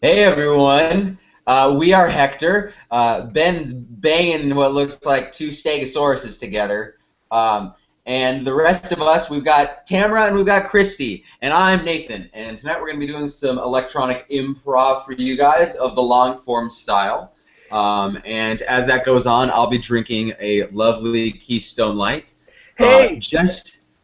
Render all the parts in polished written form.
Hey everyone, we are Hector. Ben's banging what looks like two stegosauruses together. And the rest of us, we've got Tamara and we've got Christy. And I'm Nathan. And tonight we're going to be doing some electronic improv for you guys of the long form style. And as that goes on, I'll be drinking a lovely Keystone Light. Hey,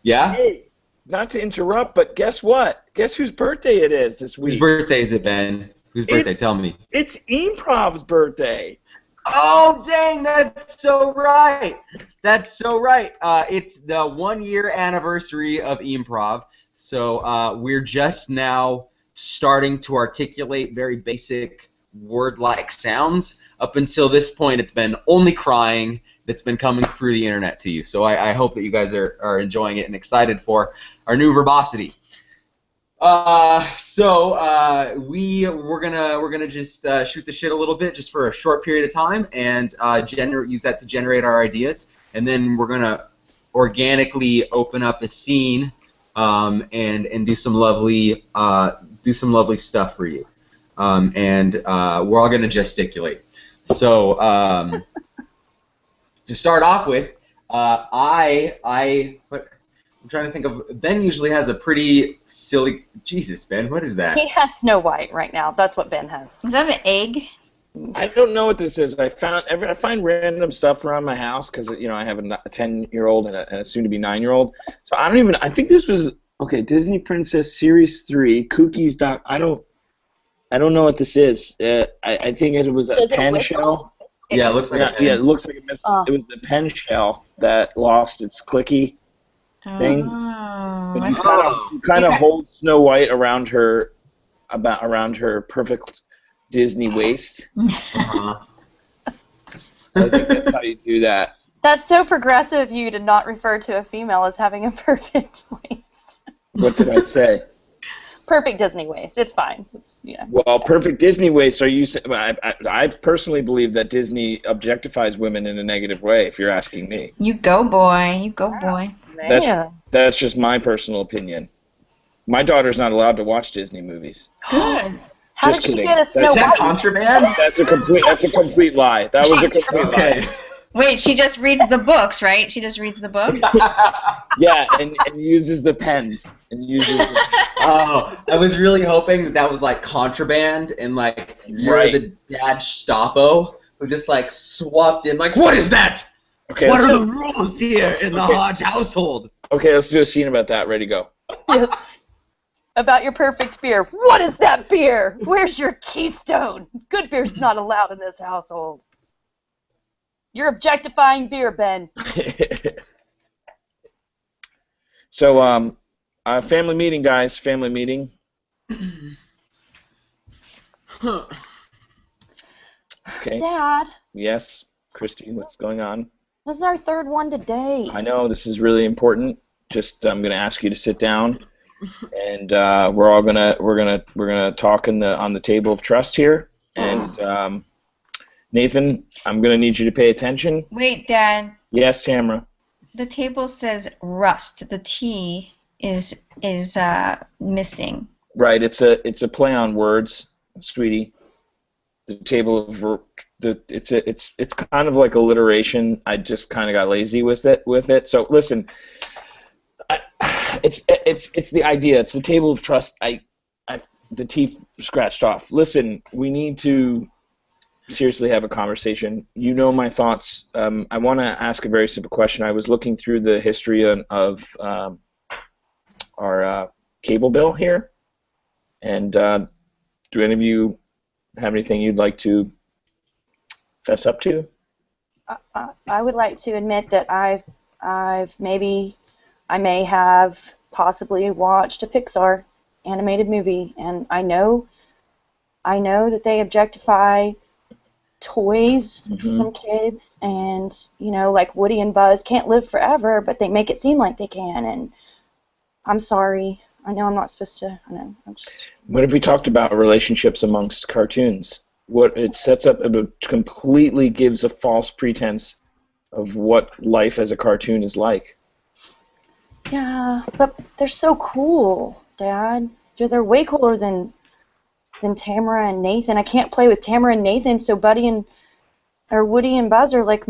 Yeah? hey, not to interrupt, but guess what? Guess whose birthday it is this Whose week? birthday is it, Ben? Whose birthday? It's Tell me. it's E-Improv's birthday. Oh, dang, that's so right. That's so right. It's the 1 year anniversary of E-Mprov, so we're just now starting to articulate very basic word-like sounds. Up until this point, it's been only crying that's been coming through the internet to you. So I hope that you guys are enjoying it and excited for our new verbosity. We're gonna just shoot the shit a little bit just for a short period of time and use that to generate our ideas, and then we're gonna organically open up a scene and do some lovely stuff for you, and we're all gonna gesticulate. So to start off with, I'm trying to think of. Ben usually has a pretty silly. Jesus, Ben, what is that? He has Snow White right now. That's what Ben has. Is that an egg? I don't know what this is. I find random stuff around my house because I have a 10-year-old and a soon-to-be 9-year-old. So I think this was Disney Princess Series 3 Cookies. I don't know what this is. I think it was a pen shell. Yeah, it looks like a pen. Yeah, it looks like it was the pen shell that lost its clicky thing. But you kind of hold Snow White around her perfect Disney waist. I think that's how you do that. That's so progressive of you to not refer to a female as having a perfect waist. What did I say? Perfect Disney waist. It's fine. Well, perfect Disney waist. I personally believe that Disney objectifies women in a negative way. If you're asking me. You go, boy. You go, boy. That's just my personal opinion. My daughter's not allowed to watch Disney movies. Good. How Just did she kidding. get a Snow Is that White? contraband? That's a complete lie. That was a complete lie. Wait, she just reads the books, right? She just reads the books? Yeah, and uses the pens. Oh, I was really hoping that was like contraband and like you're the dad Stapo who just like swapped in like, what is that? Okay, what are the rules here in the Hodge household? Okay, let's do a scene about that. Ready, go. Yes. About your perfect beer. What is that beer? Where's your Keystone? Good beer's not allowed in this household. You're objectifying beer, Ben. So, family meeting, guys. Family meeting. Okay. Dad. Yes, Christy, what's going on? This is our third one today. I know this is really important. I'm gonna ask you to sit down, and we're gonna talk on the table of trust here. And Nathan, I'm gonna need you to pay attention. Wait, Dad. Yes, Tamara. The table says rust. The T is missing. Right. It's a play on words, sweetie. The table of it's kind of like alliteration. I just kind of got lazy with it. So listen, it's the idea. It's the table of trust. The T scratched off. Listen, we need to seriously have a conversation. You know my thoughts. I want to ask a very simple question. I was looking through the history of our cable bill here, and do any of you have anything you'd like to fess up to? I would like to admit that I may have possibly watched a Pixar animated movie, and I know that they objectify toys from kids, and like Woody and Buzz can't live forever, but they make it seem like they can, and I'm sorry. I know I'm not supposed to. I know. What if we talked about relationships amongst cartoons? What it sets up, it completely gives a false pretense of what life as a cartoon is like. Yeah, but they're so cool, Dad. They're way cooler than than Tamara and Nathan. I can't play with Tamara and Nathan, so Woody and Buzz are like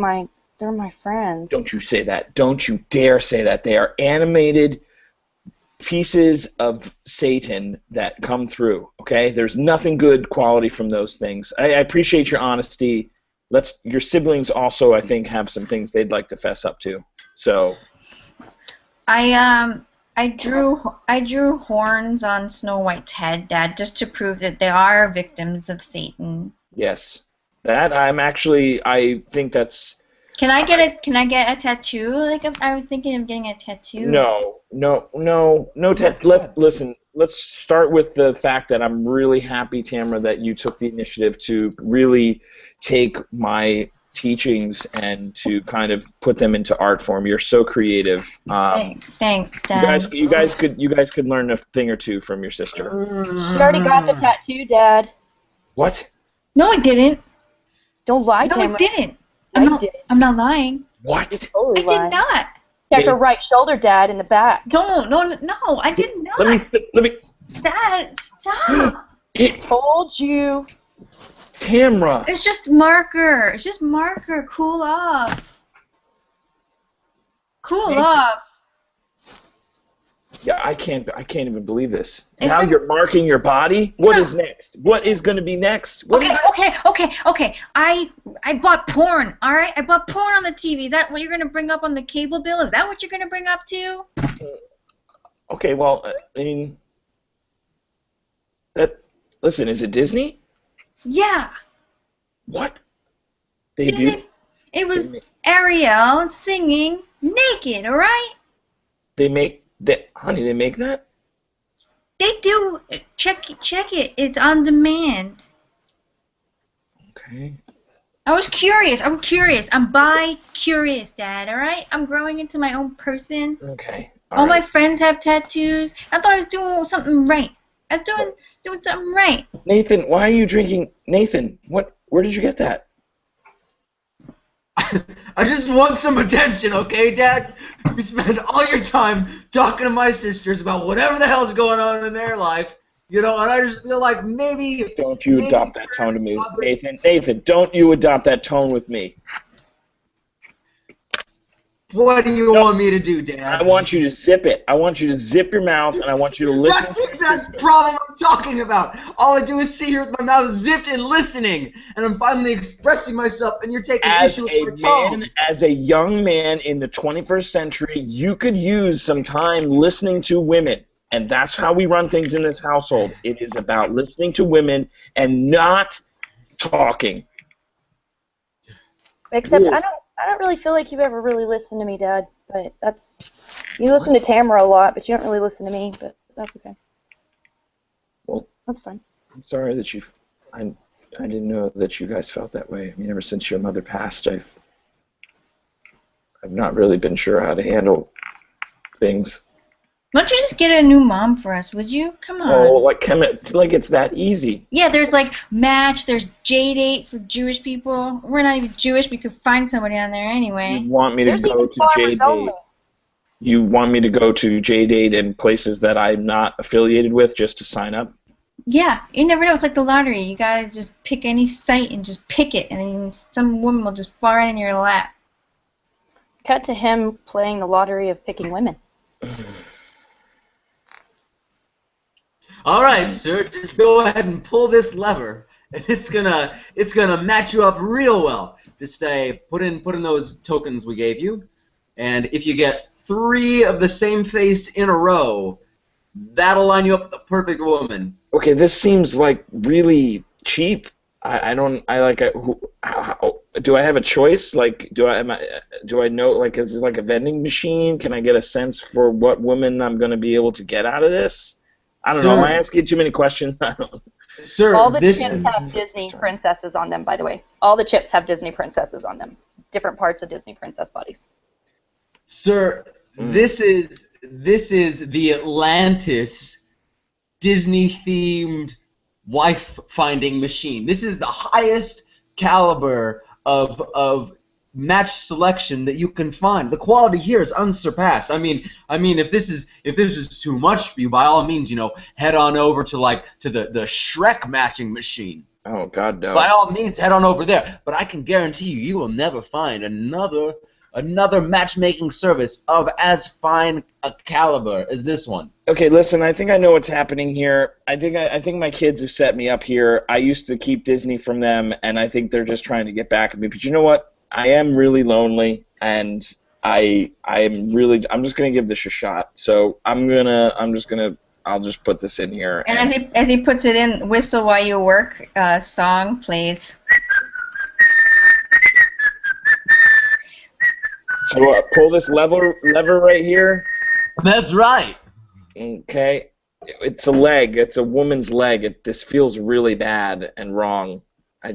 they're my friends. Don't you say that. Don't you dare say that. They are animated pieces of Satan that come through, okay? There's nothing good quality from those things. I appreciate your honesty. Your siblings also, I think, have some things they'd like to fess up to. So I drew horns on Snow White's head, Dad, just to prove that they are victims of Satan. yes. That I think that's Can I get a tattoo? Like I was thinking of getting a tattoo. No. Listen. Let's start with the fact that I'm really happy, Tamara, that you took the initiative to really take my teachings and to kind of put them into art form. You're so creative. Thanks, Dad. You guys could learn a thing or two from your sister. She already got the tattoo, Dad. What? No, I didn't. Don't lie, No, Tamara. I didn't. I did. I'm not lying. What? You're totally I lying. did not. Check her right shoulder, Dad, in the back. No, I did not. Let me. Dad, stop. Told you. Tamara. It's just marker. It's just marker. Cool off. Cool off. Yeah, I can't even believe this. Is Now there- you're marking your body? What is next? What is going to be next? Okay. I bought porn, all right? I bought porn on the TV. Is that what you're going to bring up on the cable bill? Is that what you're going to bring up too? Okay, well, I mean, listen, is it Disney? Yeah. What? They do? It was Ariel singing naked, all right? They make that? They do. Check it. It's on demand. Okay. I was curious. I'm curious. I'm bi-curious, Dad, all right? I'm growing into my own person. Okay. All my friends have tattoos. I thought I was doing something right. I was doing something right. Nathan, why are you drinking? Nathan, where did you get that? I just want some attention, okay, Dad? You spend all your time talking to my sisters about whatever the hell's going on in their life, and I just feel like maybe... Don't you adopt that tone to me, Nathan. Nathan, don't you adopt that tone with me. What do you want me to do, Dad? I want you to zip it. I want you to zip your mouth, and I want you to listen. That's the exact problem I'm talking about. All I do is sit here with my mouth zipped and listening, and I'm finally expressing myself, and you're taking issue with my tone. As a young man in the 21st century, you could use some time listening to women, and that's how we run things in this household. It is about listening to women and not talking. Except I don't really feel like you've ever really listened to me, Dad. But you listen to Tamara a lot, but you don't really listen to me. But that's okay. Well, that's fine. I'm sorry that I didn't know that you guys felt that way. I mean, ever since your mother passed, I've not really been sure how to handle things. Why don't you just get a new mom for us, would you? Come on. Oh, like it's that easy. Yeah, there's like Match, there's J-Date for Jewish people. We're not even Jewish, we could find somebody on there anyway. You want me to go to J-Date? You want me to go to J-Date and places that I'm not affiliated with just to sign up? Yeah, you never know. It's like the lottery. You gotta just pick any site and just pick it, and then some woman will just fall right in your lap. Cut to him playing the lottery of picking women. All right, sir, just go ahead and pull this lever, and it's gonna match you up real well. Just put in those tokens we gave you, and if you get 3 of the same face in a row, that'll line you up with the perfect woman. Okay, this seems like really cheap. Do I have a choice? Like, do I know? Like, is it like a vending machine? Can I get a sense for what woman I'm going to be able to get out of this? I don't know. Am I asking too many questions? I don't. Sir, all the chips have Disney princesses on them, by the way. All the chips have Disney princesses on them. Different parts of Disney princess bodies. Sir, this is the Atlantis Disney-themed wife-finding machine. This is the highest caliber of match selection that you can find. The quality here is unsurpassed. I mean, if this is too much for you, by all means, head on over to the Shrek matching machine. Oh God, no. By all means, head on over there. But I can guarantee you will never find another matchmaking service of as fine a caliber as this one. Okay, listen, I think I know what's happening here. I think my kids have set me up here. I used to keep Disney from them, and I think they're just trying to get back at me. But you know what? I am really lonely, and I'm just gonna give this a shot. So I'll just put this in here. And as he puts it in, Whistle While You Work song plays. So pull this lever right here. That's right. Okay. It's a leg. It's a woman's leg. This feels really bad and wrong.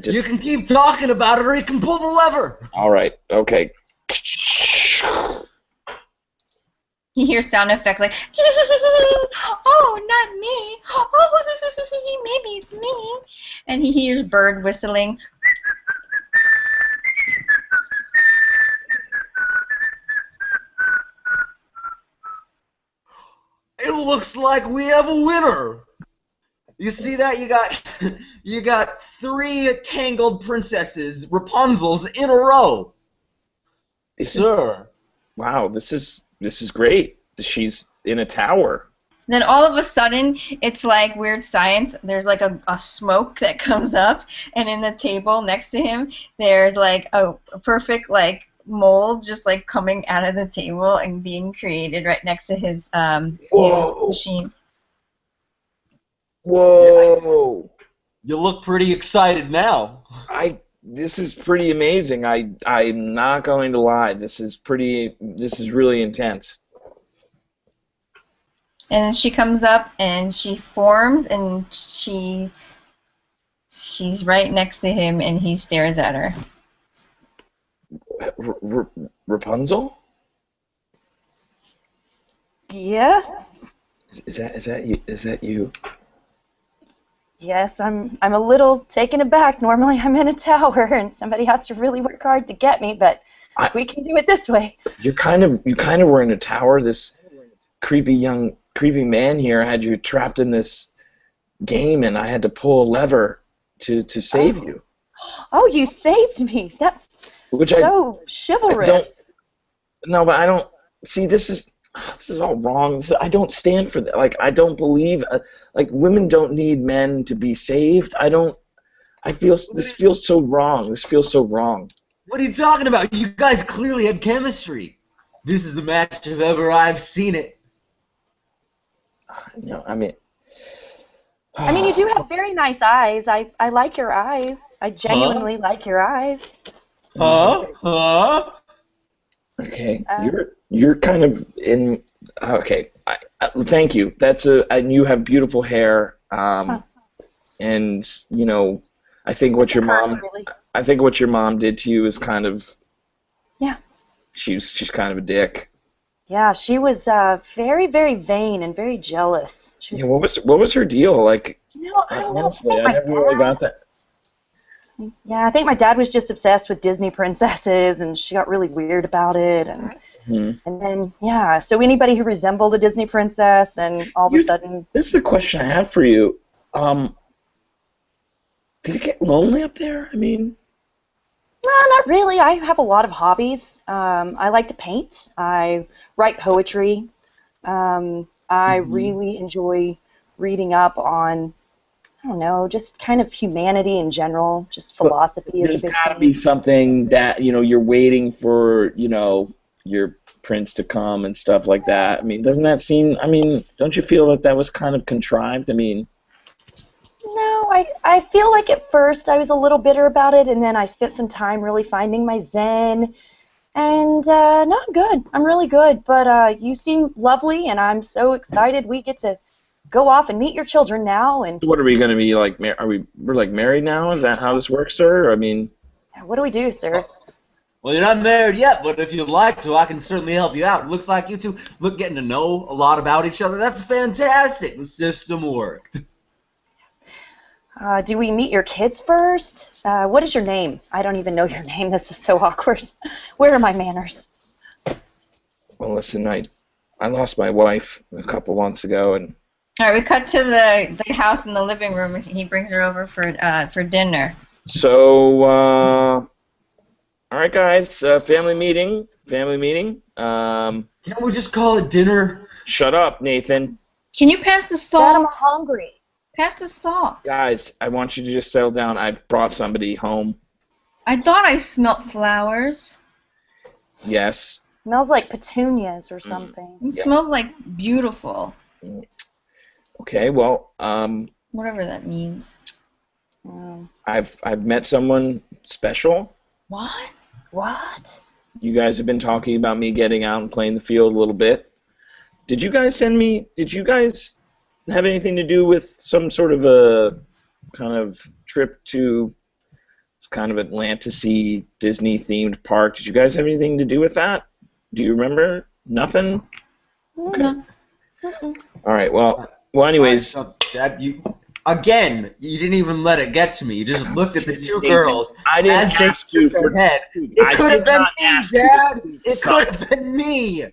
You can keep talking about it, or you can pull the lever. All right. Okay. He hears sound effects like, oh, not me. Oh, maybe it's me. And he hears bird whistling. It looks like we have a winner. You see that? You got 3 tangled princesses, Rapunzels, in a row. Sir. Wow, this is great. She's in a tower. Then all of a sudden, it's like Weird Science. There's like a smoke that comes up, and in the table next to him, there's like a perfect like mold just like coming out of the table and being created right next to his machine. Whoa! You look pretty excited now. This is pretty amazing. I'm not going to lie. This is really intense. And she comes up and she forms and she's right next to him and he stares at her. Rapunzel? Yes. Is that you? Yes, I'm a little taken aback. Normally I'm in a tower and somebody has to really work hard to get me, but we can do it this way. You kind of were in a tower. This creepy man here had you trapped in this game, and I had to pull a lever to save you. Oh, you saved me. That's so chivalrous. No, but I don't see. This is all wrong. I don't stand for that. Like, I don't believe. Like, women don't need men to be saved. This feels so wrong. This feels so wrong. What are you talking about? You guys clearly had chemistry. This is the match if ever I've seen it. No, I mean, you do have very nice eyes. I like your eyes. I genuinely like your eyes. Huh? Okay, you're kind of in. Okay, thank you. And you have beautiful hair. And I think what your mom did to you is kind of. Yeah. She's kind of a dick. Yeah, she was very, very vain and very jealous. Yeah, what was her deal? Like, I don't know. Honestly, I never really got that. Yeah, I think my dad was just obsessed with Disney princesses, and she got really weird about it, and then so anybody who resembled a Disney princess, then all of a sudden. This is a question I have for you. Did it get lonely up there? I mean. No, not really. I have a lot of hobbies. I like to paint. I write poetry. I really enjoy reading up on, I don't know, just kind of humanity in general, just philosophy. There's got to be something that, you're waiting for, your prince to come and stuff like that. I mean, doesn't that seem, don't you feel that was kind of contrived? I mean. No, I feel like at first I was a little bitter about it, and then I spent some time really finding my zen, and no, I'm good. I'm really good, but you seem lovely, and I'm so excited we get to go off and meet your children now. And what are we going to be like? We're like married now? Is that how this works, sir? I mean, what do we do, sir? Well, you're not married yet, but if you'd like to, I can certainly help you out. It looks like you two getting to know a lot about each other. That's fantastic. The system worked. Do we meet your kids first? What is your name? I don't even know your name. This is so awkward. Where are my manners? Well, listen, I lost my wife a couple months ago, and All right, we cut to the house in the living room, and he brings her over for dinner. so all right, guys, family meeting. Can't we just call it dinner? Shut up, Nathan. Can you pass the Dad, I'm salt? hungry. Pass the salt. Guys, I want you to just settle down. I've brought somebody home. I thought I smelt flowers. Yes. Smells like petunias or something. It Yeah. smells like beautiful. Okay. Well, Whatever that means. I've met someone special. What? What? You guys have been talking about me getting out and playing the field a little bit. Did you guys have anything to do with some sort of a kind of trip to kind of Atlantis-y Disney-themed park? Did you guys have anything to do with that? Do you remember? Nothing? Okay. All right. Well, anyways. Dad, you didn't even let it get to me. You just looked at the two Nathan, girls. I didn't as they ask you shook for their head. I It could have did been not me, ask you to Dad. speak. It could have been me.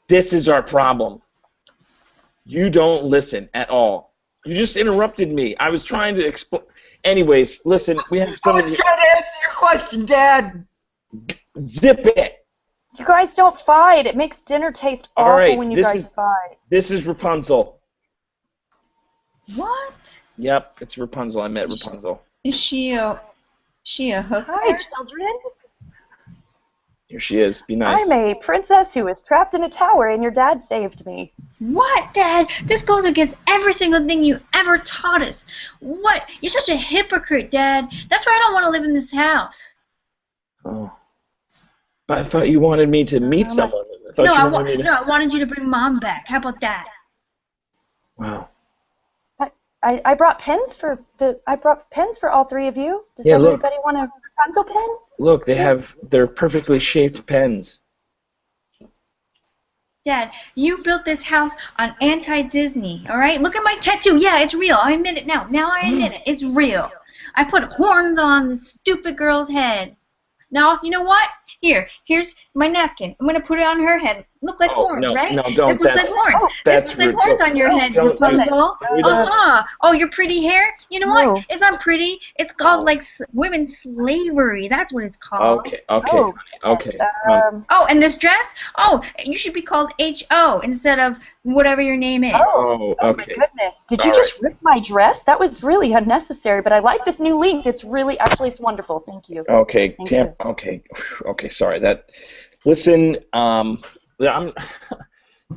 This is our problem. You don't listen at all. You just interrupted me. I was trying to explain. Anyways, listen, we have I somebody. was trying to answer your question, Dad. Zip it. You guys don't fight. It makes dinner taste All awful right, when you this guys is- fight. This is Rapunzel. What? Yep, it's Rapunzel. I met Rapunzel. Is she a hooker? Hi, children. Here she is. Be nice. I'm a princess who was trapped in a tower, and your dad saved me. What, Dad? This goes against every single thing you ever taught us. What? You're such a hypocrite, Dad. That's why I don't want to live in this house. Oh. But I thought you wanted me to meet someone. I thought you wanted me to... I wanted you to bring Mom back. How about that? Wow. I brought pens for all three of you. Does Yeah, look. anybody want a pencil pen? Look, they're perfectly shaped pens. Dad, you built this house on anti-Disney, all right? Look at my tattoo. Yeah, it's real. I admit it now. Now I admit it. It's real. I put horns on this stupid girl's head. Now, you know what? Here's my napkin. I'm going to put it on her head. Look like horns, right? No, don't. This looks like horns. That's This looks like rude. horns on your head, Don't do that. Rapunzel. We don't- Oh, your pretty hair? You know No. what? It's not pretty. It's called, like, women's slavery. That's what it's called. Okay. Yes, Oh, and this dress? Oh, you should be called H.O. instead of whatever your name is. oh my Okay. goodness. Did All you just rip my dress? That was really unnecessary, but I like this new link. It's wonderful. Thank you. Okay, Thank Tam. you. Okay. Sorry. Listen.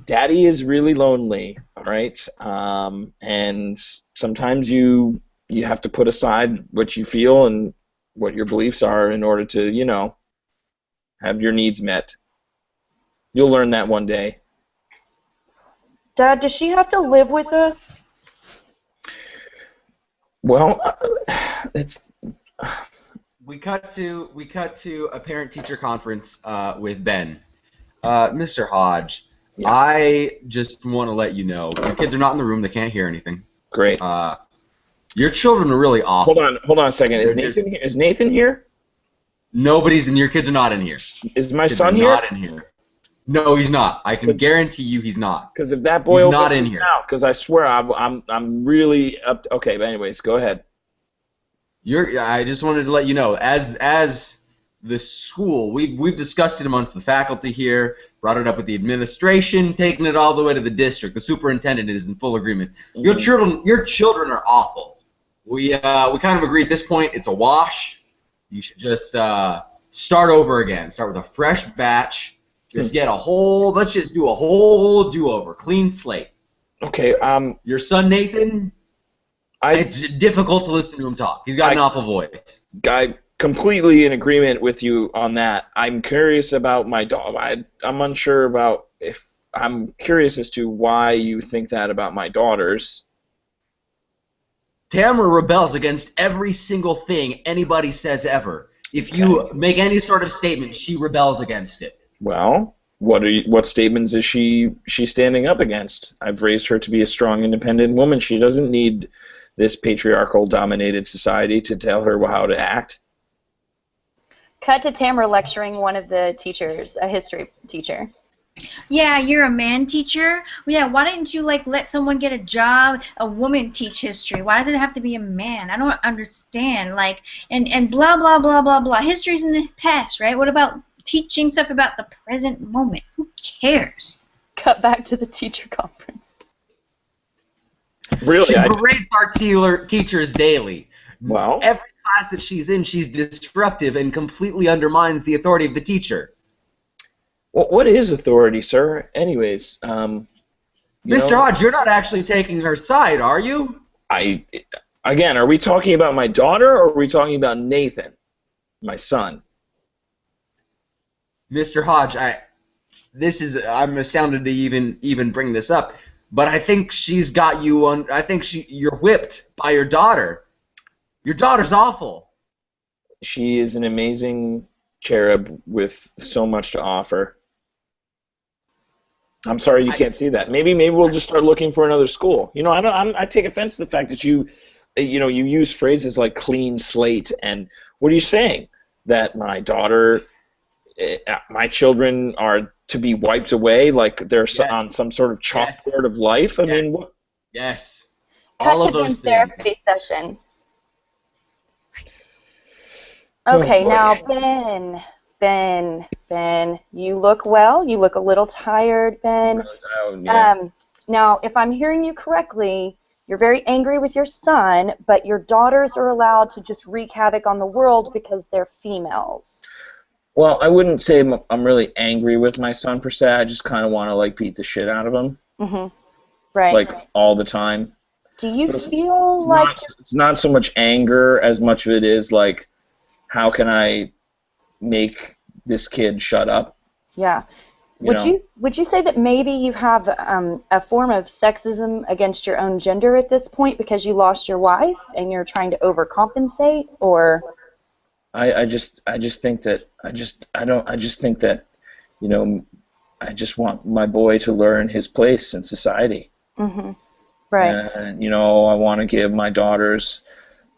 Daddy is really lonely. All right. And sometimes you have to put aside what you feel and what your beliefs are in order to, have your needs met. You'll learn that one day. Dad, does she have to live with us? Well, it's. We cut to a parent-teacher conference with Ben. Mr. Hodge, Yeah. I just want to let you know your kids are not in the room. They can't hear anything. Great. Your children are really awful. Hold on a second. Is They're Nathan here? Is Nathan here? Nobody's in. Your kids are not in here. Is my Kids son are here? Not in here. No, he's not. I can guarantee you he's not. Because if that boy He's opens not in his here. mouth, because I swear I'm really up. Okay, but anyways, go ahead. I just wanted to let you know, as the school, we've discussed it amongst the faculty here, brought it up with the administration, taken it all the way to the district. The superintendent is in full agreement. Your children are awful. We kind of agree at this point it's a wash. You should just start over again. Start with a fresh batch. Just let's just do a whole do-over, clean slate. Okay. Your son Nathan, it's difficult to listen to him talk. He's got an awful voice. I'm completely in agreement with you on that. I'm curious about my dog. I'm unsure about if I'm curious as to why you think that about my daughters. Tamara rebels against every single thing anybody says ever. If you make any sort of statement, she rebels against it. Well, what statements is she standing up against? I've raised her to be a strong, independent woman. She doesn't need this patriarchal-dominated society to tell her how to act. Cut to Tamara lecturing one of the teachers, a history teacher. Yeah, you're a man teacher. Yeah, why didn't you like let someone get a job, a woman teach history? Why does it have to be a man? I don't understand. Like, and blah blah blah blah blah. History's in the past, right? What about teaching stuff about the present moment? Who cares? Cut back to the teacher conference. Really, She berates our teachers daily. Well, every class that she's in, she's disruptive and completely undermines the authority of the teacher. what is authority, sir? Anyways, Mr. Hodge, you're not actually taking her side, are you? Again, are we talking about my daughter or are we talking about Nathan, my son? Mr. Hodge, I'm astounded to even bring this up, but I think she's got you on. I think you're whipped by your daughter. Your daughter's awful. She is an amazing cherub with so much to offer. I'm sorry you can't see that. Maybe we'll just start looking for another school. You know, I take offense to the fact that you use phrases like clean slate, and what are you saying? That my daughter, my children are to be wiped away like they're on some sort of chalkboard of life? I mean, what? Yes. All of those therapy session. Okay, now Ben, you look well. You look a little tired, Ben. Oh, yeah. Now, if I'm hearing you correctly, you're very angry with your son, but your daughters are allowed to just wreak havoc on the world because they're females. Well, I wouldn't say I'm really angry with my son per se. I just kind of want to like beat the shit out of him. Mm-hmm. Right. Like all the time. Do you feel like it's not so much anger as much of it is like, how can I make this kid shut up? Yeah. Would you say that maybe you have a form of sexism against your own gender at this point because you lost your wife and you're trying to overcompensate, or? I just think that I just want my boy to learn his place in society. Mm-hmm. Right. And I want to give my daughters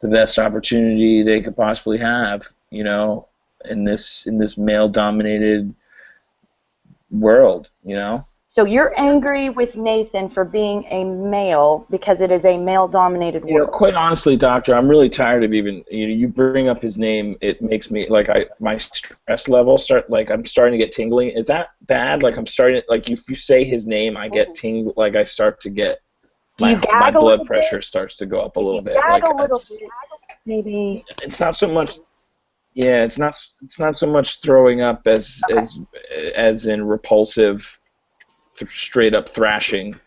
the best opportunity they could possibly have, in this male-dominated world, So you're angry with Nathan for being a male because it is a male-dominated world. Quite honestly, Doctor, I'm really tired of even you bring up his name. It makes me my stress level I'm starting to get tingling. Is that bad? Like I'm starting if you say his name, I get tingling. Like I start to get my blood pressure starts to go up a little bit. Gag a little bit, maybe. It's not so much. Yeah, it's not so much throwing up as in repulsive, straight up thrashing.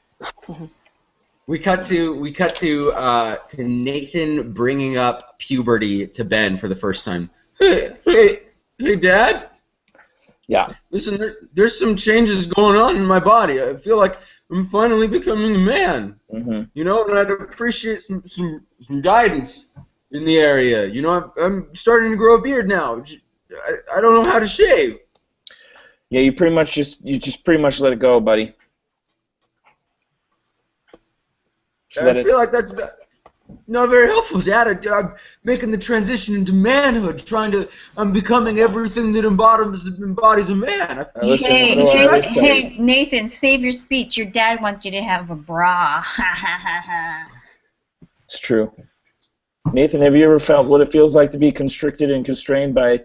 We cut to Nathan bringing up puberty to Ben for the first time. Hey, Dad. Yeah. Listen, there's some changes going on in my body. I feel like I'm finally becoming a man. Mm-hmm. And I'd appreciate some guidance in the area. I'm starting to grow a beard now. I don't know how to shave. Yeah, you just pretty much let it go, buddy. I feel like that's not very helpful, Dad. I'm making the transition into manhood, I'm becoming everything that embodies a man. Hey, Nathan, save your speech. Your dad wants you to have a bra. It's true. Nathan, have you ever felt what it feels like to be constricted and constrained by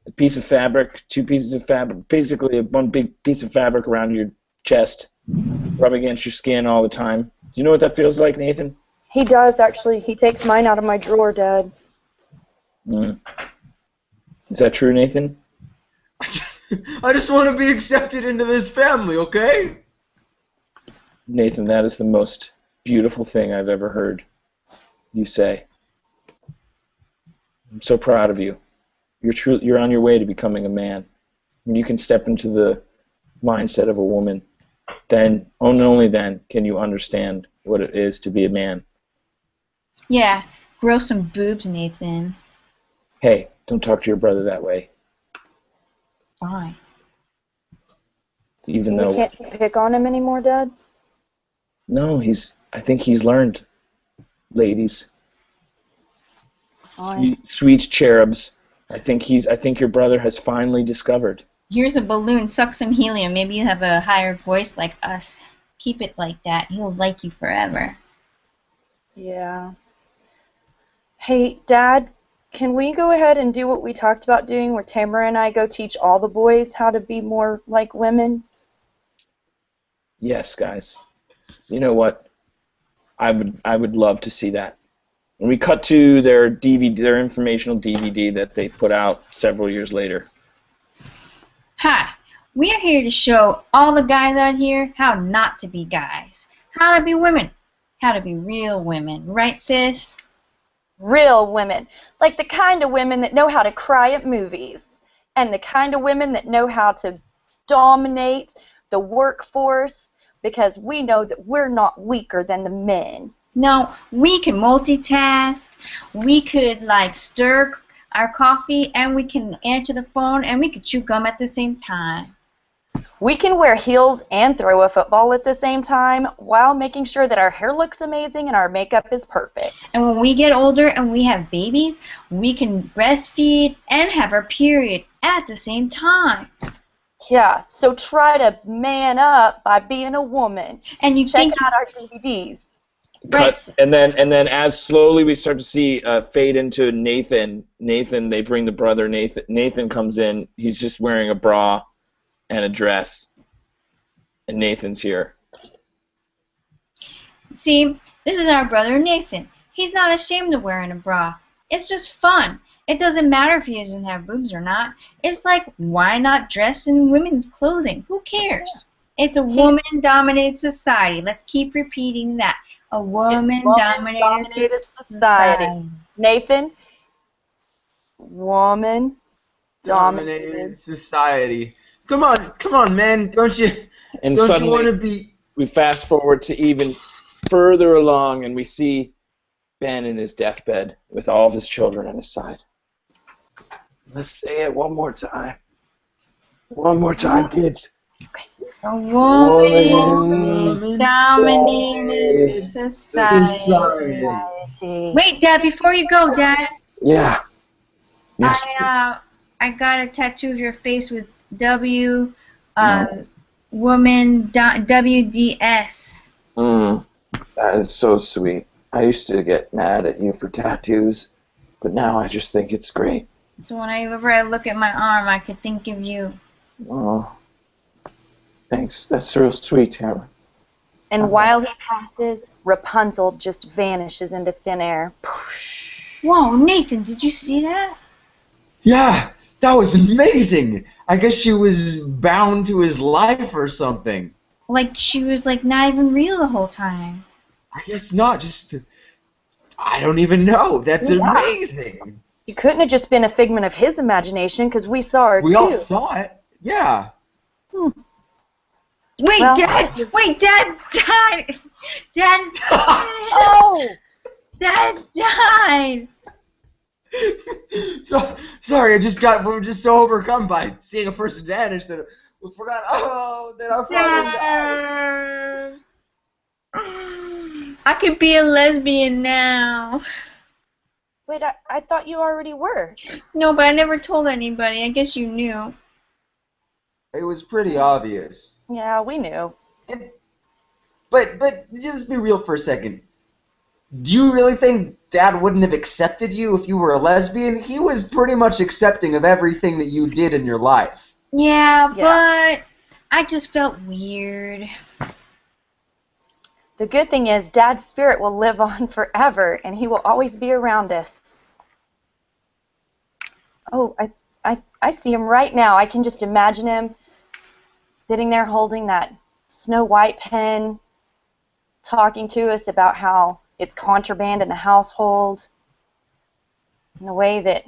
a piece of fabric, two pieces of fabric, basically one big piece of fabric around your chest, rubbing against your skin all the time? Do you know what that feels like, Nathan? He does, actually. He takes mine out of my drawer, Dad. Is that true, Nathan? I just want to be accepted into this family, okay? Nathan, that is the most beautiful thing I've ever heard you say. I'm so proud of you. You're on your way to becoming a man. When you can step into the mindset of a woman, then, only then, can you understand what it is to be a man. Yeah, grow some boobs, Nathan. Hey, don't talk to your brother that way. Fine. Even though we can't pick on him anymore, Dad? No, I think he's learned ladies. Fine. Sweet cherubs. I think your brother has finally discovered. Here's a balloon. Suck some helium. Maybe you have a higher voice like us. Keep it like that. He'll like you forever. Yeah. Hey, Dad, can we go ahead and do what we talked about doing, where Tamara and I go teach all the boys how to be more like women? Yes, guys. You know what? I would love to see that. And we cut to their DVD, their informational DVD that they put out several years later. Hi, we are here to show all the guys out here how not to be guys, how to be women, how to be real women, right, sis? Real women. Like the kind of women that know how to cry at movies. And the kind of women that know how to dominate the workforce, because we know that we're not weaker than the men. No, we can multitask, we could like stir our coffee, and we can answer the phone, and we could chew gum at the same time. We can wear heels and throw a football at the same time while making sure that our hair looks amazing and our makeup is perfect. And when we get older and we have babies, we can breastfeed and have our period at the same time. Yeah, so try to man up by being a woman. And you Check think out our DVDs. Right. Cut, and then as slowly we start to see fade into Nathan. Nathan, they bring the brother. Nathan comes in. He's just wearing a bra and a dress, and Nathan's here. See, this is our brother Nathan. He's not ashamed of wearing a bra. It's just fun. It doesn't matter if he doesn't have boobs or not. It's like, why not dress in women's clothing? Who cares? It's a woman-dominated society. Let's keep repeating that. A woman-dominated society. Nathan, woman-dominated society. Come on, man. Don't you And want suddenly to be? we fast forward to even further along, and we see Ben in his deathbed with all of his children at his side. Let's say it one more time. One more time, kids. A woman-dominated society. Wait, Dad, before you go, Dad. Yeah. Yes. I got a tattoo of your face with woman, WDS. That is so sweet. I used to get mad at you for tattoos, but now I just think it's great. So whenever I look at my arm, I could think of you. Oh, thanks. That's real sweet, Tamara. And while he passes, Rapunzel just vanishes into thin air. Whoa, Nathan, did you see that? Yeah, that was amazing. I guess she was bound to his life or something. Like she was like not even real the whole time. I guess not. I don't even know. That's amazing. You couldn't have just been a figment of his imagination, because we saw her too. We all saw it. Yeah. Wait, Well, Dad! Wait, Dad died! Dad is Oh! Dad died! Sorry, we were just so overcome by seeing a person vanish that we forgot, that our father died. I could be a lesbian now. Wait, I thought you already were. No, but I never told anybody. I guess you knew. It was pretty obvious. Yeah, we knew. But just be real for a second. Do you really think Dad wouldn't have accepted you if you were a lesbian? He was pretty much accepting of everything that you did in your life. Yeah, but I just felt weird. The good thing is, Dad's spirit will live on forever, and he will always be around us. Oh, I see him right now. I can just imagine him sitting there holding that Snow White pen, talking to us about how it's contraband in the household, and the way that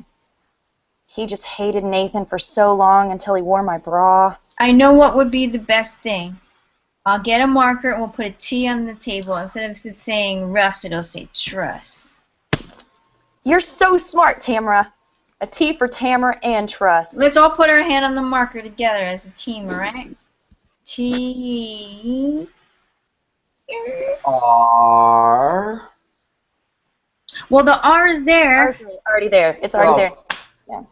he just hated Nathan for so long until he wore my bra. I know what would be the best thing. I'll get a marker and we'll put a T on the table. Instead of it saying Russ, it'll say trust. You're so smart, Tamara. A T for Tamara and trust. Let's all put our hand on the marker together as a team, alright? T... R... Well, the R is there. Ours is already there. It's already there.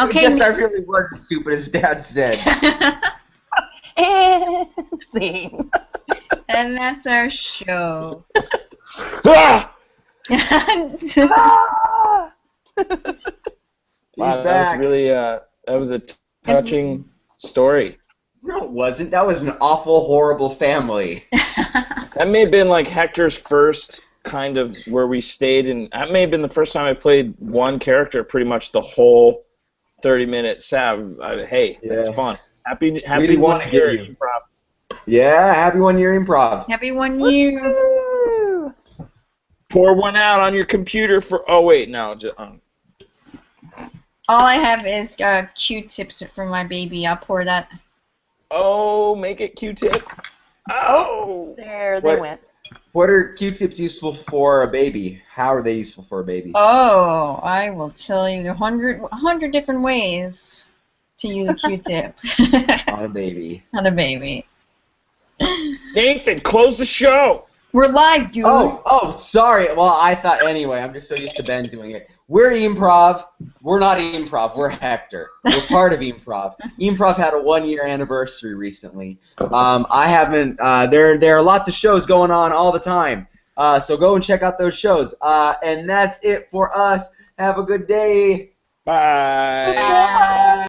Okay. Yes, I really was as stupid as Dad said. And scene. And that's our show. Ah! Ah! Wow, that back. was really that was a touching story. No, it wasn't. That was an awful, horrible family. That may have been like Hector's first kind of where we stayed, and that may have been the first time I played one character pretty much the whole 30-minute set. Hey, that's fun. Happy didn't 1 wanna get year you. Improv. Yeah, happy 1 year Improv. Happy 1 year. Woo! Pour one out on your computer for. Oh wait, no. All I have is Q-tips for my baby. I'll pour that. Oh, make it Q-tip. Oh. There they What? went. What are Q-tips useful for a baby? How are they useful for a baby? Oh, I will tell you 100 different ways to use a Q-tip On a baby. on a baby. Nathan, close the show. We're live, dude. Oh, sorry. Well, I thought anyway. I'm just so used to Ben doing it. We're Improv. We're not Improv. We're Hector. We're part of Improv. Improv had a 1 year anniversary recently. I haven't. There are lots of shows going on all the time. So go and check out those shows. And that's it for us. Have a good day. Bye. Bye.